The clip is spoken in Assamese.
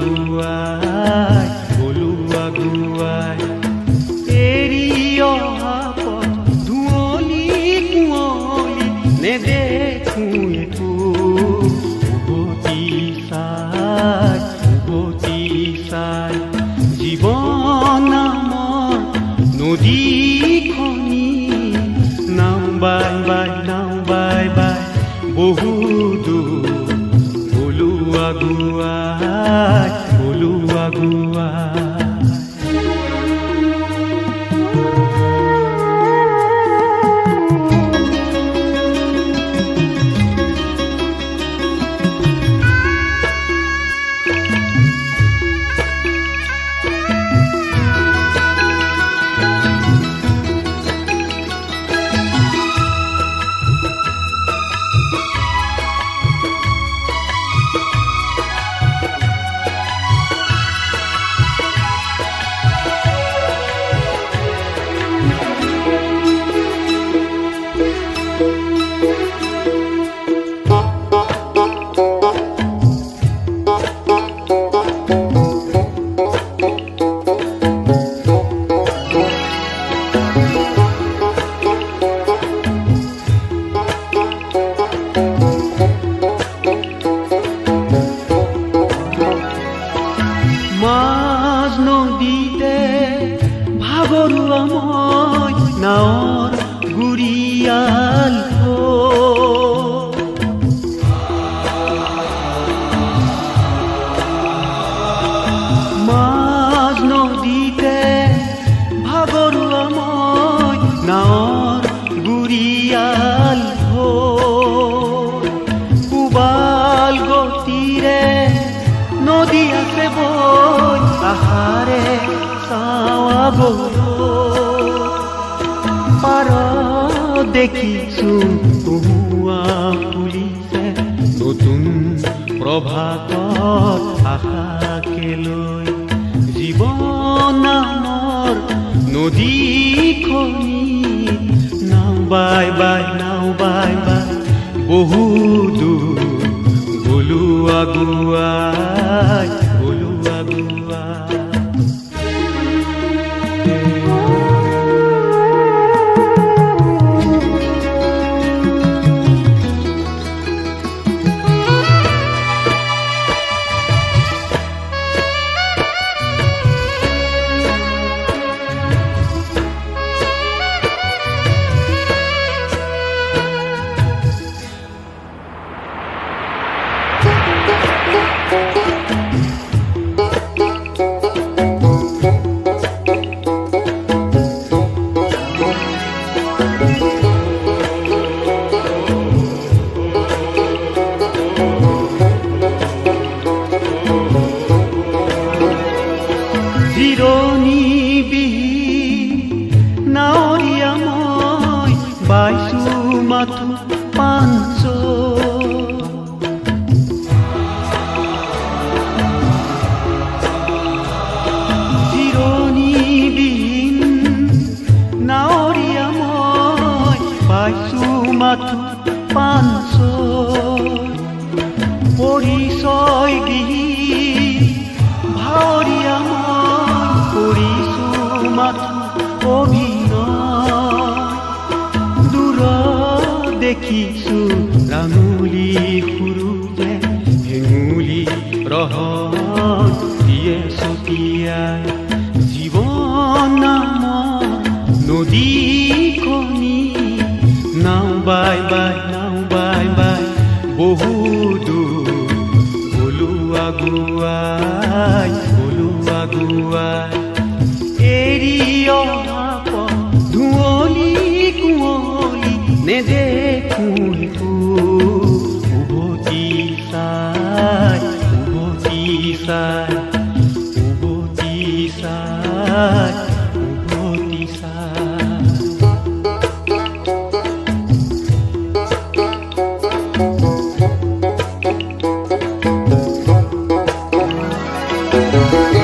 আগুৱাই গলো আগুৱাই এৰি অহা পথ ধুঁৱলি কুঁৱলী নেদেখো একো উভতি চাই জীৱন নামৰ নদীখনি নাও বাই বহু দূৰ গলো আগুৱাই গলো আগুৱাই মাছ নদীতে ভাগৰুৱা মই নাৱৰ গুৰিয়াল মাছ নদীতে ভাগৰুৱা মই নাৱৰ গুৰিয়াল কোবাল গতিৰে নদী আছে বৈ আহাৰে চাৱা পাৰ দেখিছো কহুৱা ফুলিছে নতুন প্ৰভাতৰ আশাকে লৈ জীৱন নামৰ নদীখনি নাও বাই বহু দূৰ গলো আগুৱাই গলো আগুৱাই নাৱৰীয়া মই বাইছো মাথো পাঞ্চ জিৰণিবিহীন নাৱৰীয়া মই বাইছো মাথো পাঞ্চ পৰিচয় বিহীন ভাৱৰীয়া মই কৰিছো মাথো দূৰত দেখিছো ৰাঙুলি সুৰুজে হেঙুলি ৰহন দিয়ে ছটিয়াই জীৱন নামৰ নদীখনি নাও বাই বহু দূৰ গলো আগুৱাই এৰি অহা পথ ধুঁৱলি কুঁৱলী নেদেখো উভতি চাই Thank you.